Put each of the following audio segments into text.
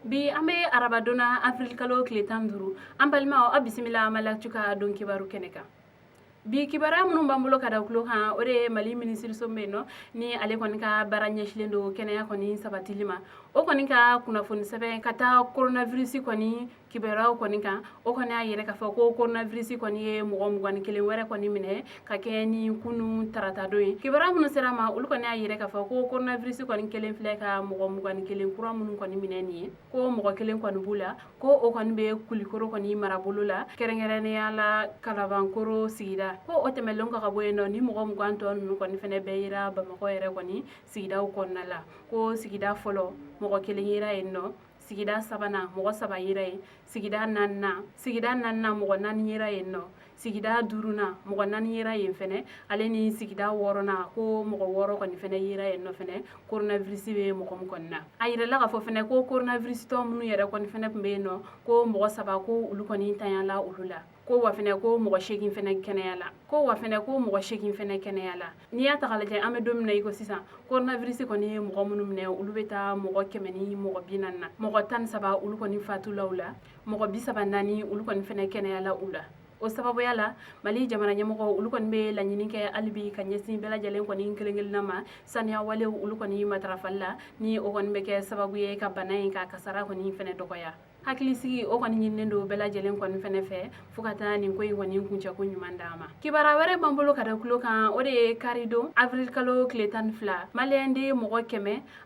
Bi an be arabadonna avril kalo tile 15 an balimaw a bisimila malakcu ka don kibaru kɛnɛ kan. Bi kibara minnu b'an bolo ka da kulo kan o de ye Mali ministre so min no ni ale kɔni ka baara ɲɛsilen do kɛnɛya kɔni sabatili ma. O kɔni ka kunnafoni sɛbɛn ka taa coronavirus kɔni kibaraw kɔni kan. O kɔni y'a yɛrɛ k'a fɔ ko coronavirus kɔni ye mɔgɔ 21 wɛrɛ kɔni minɛ ka kɛ ni kunu tarata don ye. Kibara minnu sera ma olu kɔni y'a yɛrɛ k'a fɔ ko coronavirus kɔni kelen filɛ ka mɔgɔ 21 kura minnu kɔni minɛ nin ye. Ko mɔgɔ kelen kɔni b'u la ko o kɔni be Kulikoro kɔni marabolo la kɛrɛnkɛrɛnnenya la Kalabankoro sigida. Ko o tɛmɛlen kɔ ka bɔ yen nɔ ni mɔgɔ 20 tɔ ninnu kɔni fɛnɛ bɛɛ yera Bamakɔ yɛrɛ kɔni sigidaw kɔnɔna la. Ko sigida fɔlɔ mɔgɔ kelen yera yen nɔ, sigida sabanan mɔgɔ 3 yera yen, sigida naaninan mɔgɔ 4 yera yen nɔ, sigida duurunan mɔgɔ 4 yera yen fɛnɛ, ale ni sigida wɔɔrɔnan ko mɔgɔ 6 kɔni fɛnɛ yera yen nɔ fɛnɛ coronavirus be mɔgɔ min kɔni na. A yirala k'a fɔ fɛnɛ ko coronavirus tɔ minnu yɛrɛ kɔni fɛnɛ tun be yen nɔ ko mɔgɔ 3 ko olu kɔni tanyala olu la. Ko wa fɛnɛ ko mɔgɔ 8 fɛnɛ kɛnɛyala. Ko wa fɛnɛ ko mɔgɔ 8 fɛnɛ kɛnɛyala. N'i y'a ta k'a lajɛ an be don min na i ko sisan coronavirus kɔni ye mɔgɔ minnu minɛ olu be taa mɔgɔ 100 ni mɔgɔ 40 na. Mɔgɔ 13 olu kɔni fatula u la. Mɔgɔ 34 olu kɔni fɛnɛ kɛnɛyala u la. O sababuya la Mali jamana ɲɛmɔgɔ olu kɔni be laɲini kɛ halibi ka ɲɛsin bɛɛ lajɛlen kɔni kelen-kelenna ma saniya walew olu kɔni matarafali la ni o kɔni be kɛ sababu ye ka bana in ka kasara kɔni fɛnɛ dɔgɔya. Hakilisigi o kɔni ɲininen do bɛɛ lajɛlen kɔni fɛnɛ fɛ fo ka taa nin ko in kɔni kuncɛko ɲuman d'a ma. Kibara wɛrɛ b'an bolo ka da kulo kan o de ye karidon avril kalo tile 12 maliyɛnden mɔgɔ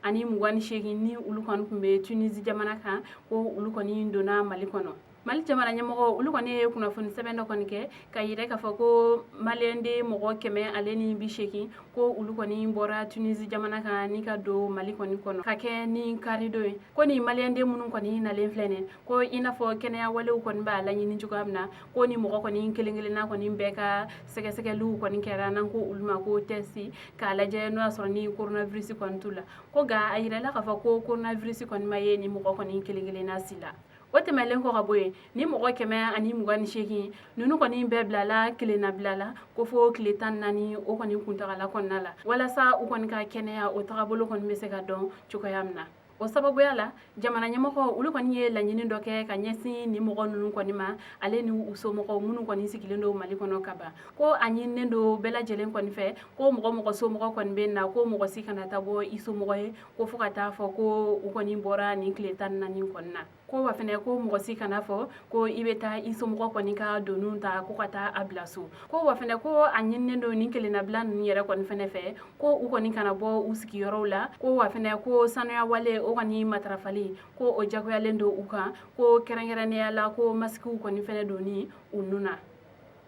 128 ni olu kɔni tun be Tunisie jamana kan ko olu kɔni donna Mali kɔnɔ. Mali jamana ɲɛmɔgɔ olu kɔni ye kunnafoni sɛbɛn dɔ kɔni kɛ ka yira k'a fɔ ko maliyɛnden mɔgɔ 180 ko olu kɔni bɔra Tunisie jamana kan ni ka don Mali kɔni kɔnɔ ka kɛ ni karidon ye. Ko ni maliyɛnden minnu kɔni nalen filɛ nin ko i n'a fɔ kɛnɛya walew kɔni b'a laɲini cogoya min na ko ni mɔgɔ kɔni kelen-kelenna kɔni bɛɛ ka sɛgɛsɛgɛliw kɔni kɛra n'an ko olu ma ko test k'a lajɛ n'o y'a sɔrɔ ni coronavirus kɔni t'u la. Ko nga a yirala k'a fɔ ko coronavirus kɔni ma ye ni mɔgɔ kɔni kelen-kelenna si la. O tɛmɛlen kɔ ka bɔ yen ni mɔgɔ 128 ninnu kɔni bɛɛ bilala kelenna bila la ko fo tile 14 o kɔni kuntagala kɔnɔna la walasa u kɔni ka kɛnɛya o tagabolo kɔni be se ka dɔn cogoya min na. O sababuya la jamana ɲɛmɔgɔ olu kɔni ye laɲini dɔ kɛ ka ɲɛsin ni mɔgɔ ninnu kɔni ma ale ni u somɔgɔw minnu kɔni sigilen do Mali kɔnɔ ka ban. Ko a ɲininen do bɛɛ lajɛlen kɔni fɛ ko mɔgɔ somɔgɔ kɔni be na ko mɔgɔ si kana taa bɔ i somɔgɔ ye ko fo ka taa fɔ ko u kɔni bɔra nin tile 14 kɔni na. Ko wa fɛnɛ ko mɔgɔ si kana fɔ ko i be taa i somɔgɔ kɔni ka doniw ta ko ka taa a bila so. Ko wa fɛnɛ ko a ɲininen do nin kelennabila ninnu yɛrɛ kɔni fɛnɛ fɛ ko u kɔni kana bɔ u sigiyɔrɔw la. Ko wa fɛnɛ ko sanuya wale o kɔni matarafali ko o jagoyalen do u kan ko kɛrɛnkɛrɛnnenya la ko masikiw kɔni fɛnɛ doni u nun na.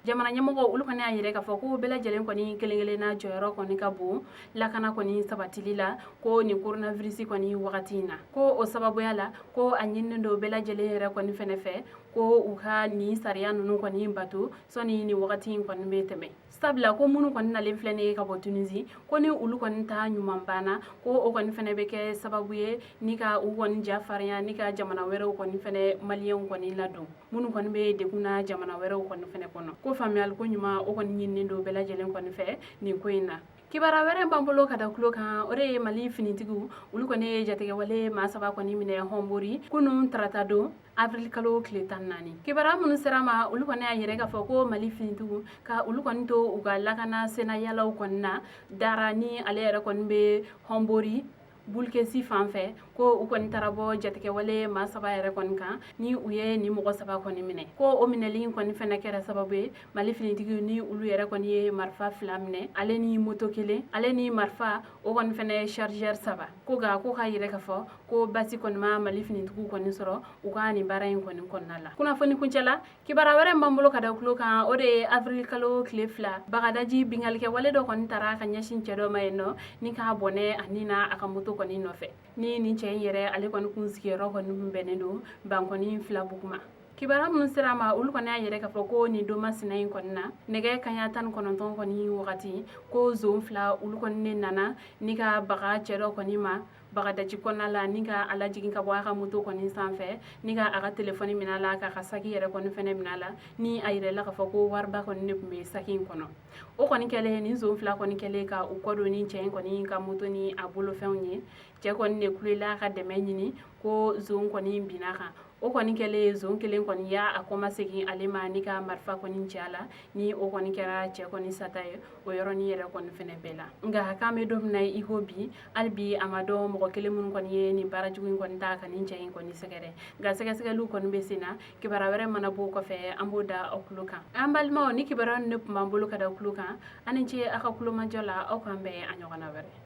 Jamana ɲɛmɔgɔ olu kɔni y'a yɛrɛ k'a fɔ ko bɛɛ lajɛlen kɔni kelen-kelenna jɔyɔrɔ kɔni ka bon lakana kɔni sabatili la ko nin coronavirus kɔni wagati in na. Ko o sababuya la ko a ɲininen do bɛɛ lajɛlen yɛrɛ kɔni fɛnɛ fɛ ko u ka nin sariya ninnu kɔni bato sɔni nin wagati in kɔni be tɛmɛ. Sabula ko minnu kɔni nalen filɛ nin ye ka bɔ Tunisie ko ni olu kɔni ta ɲuman banna ko o kɔni fɛnɛ be kɛ sababu ye ni ka u kɔni ja farinya ni ka jamana wɛrɛw kɔni fɛnɛ maliyɛnw kɔni ladon minnu kɔni be degunna jamana wɛrɛw kɔni fɛnɛ kɔnɔ. Ko faamuyali ko ɲuman o kɔni ɲininen do bɛɛ lajɛlen kɔni fɛ nin ko in na. Kibara wɛrɛ b'an bolo ka da kulo kan o de ye Mali finitigiw olu kɔni ye jatigɛwale maa 3 kɔni minɛ Hɔnbori kunun tarata don avril kalo tile 14. Kibara minnu sera ma olu kɔni y'a yɛrɛ k'a fɔ ko Mali finitigiw ka olu kɔni to u ka lakana senayalaw kɔni na dara ni ale yɛrɛ kɔni be Hɔnbori Bulkesi fan fɛ ko u kɔni taara bɔ jatigɛwale maa 3 yɛrɛ kɔni kan ni u ye ni mɔgɔ 3 kɔni minɛ. Ko o minɛli kɔni fɛnɛ kɛra sababu ye Mali finitigiw ni olu yɛrɛ kɔni ye marifa 2 minɛ ale ni moto 1 ale ni marifa o kɔni fɛnɛ chargeur 3 ko nga ko k'a yɛrɛ k'a fɔ ko basi kɔni ma Mali finitigiw kɔni sɔrɔ u ka nin baara in kɔni kɔnɔna la. Kunnafoni kuncɛla kibara wɛrɛ b'an bolo ka da kulo kan o de ye avril kalo tile 2 Bagadaji bingalikɛwale dɔ kɔni tara ka ɲɛsin cɛ dɔ ma yen nɔ ni k'a bɔnɛ a nin na a ka moto kɔni nɔfɛ ni nin cɛ in yɛrɛ ale kɔni kun sigiyɔrɔ kɔni bɛnnen do Bankɔni Filabugu ma. kibara mun sira ma ulu kɔni y'a yɛrɛ k'a fɔ ko nin don masina in kɔni na nɛgɛ kaɲa 19 kɔni wagati ko zon fila ulu kɔni ne nana ni ka baga cɛ dɔ kɔni ma bagadaji kɔnɔna la ni ka ala jigin ka bɔ a ka moto kɔni sanfɛ ni ka a ka telefɔni minɛ la k'a ka saki yɛrɛ kɔni fɛnɛ minɛ la ni a yɛrɛla k'a fɔ ko wariba kɔni ne tun bɛ saki in kɔnɔ o kɔni kɛlen ni zon fila kɔni kɛlen ka u kɔdon ni cɛ in kɔni ka moto ni a bolofɛnw ye cɛ kɔni ne kulela ka dɛmɛ ɲini ko zon kɔni binna kan o kɔni kɛlen zon kelen kɔni y'a a kɔma segin ale ma ni ka marifa kɔni cɛ a la ni o kɔni kɛra cɛ kɔni sata ye o yɔrɔnin yɛrɛ kɔni fɛnɛ bɛɛ la nka k'an bɛ don min na i ko bi hali bi a ma dɔn mɔgɔ kelen minnu kɔni ye nin baara jugu in kɔni ta ka nin cɛ in kɔni sɛgɛrɛ nka sɛgɛsɛgɛliw kɔni bɛ sen na kibara wɛrɛ mana bɔ o kɔfɛ an b'o da aw tulo kan an balimaw ni kibara ne tun b'an bolo ka da aw tulo kan ani ce aw ka kulomajɔ la aw k'an bɛn a ɲɔgɔnna wɛrɛ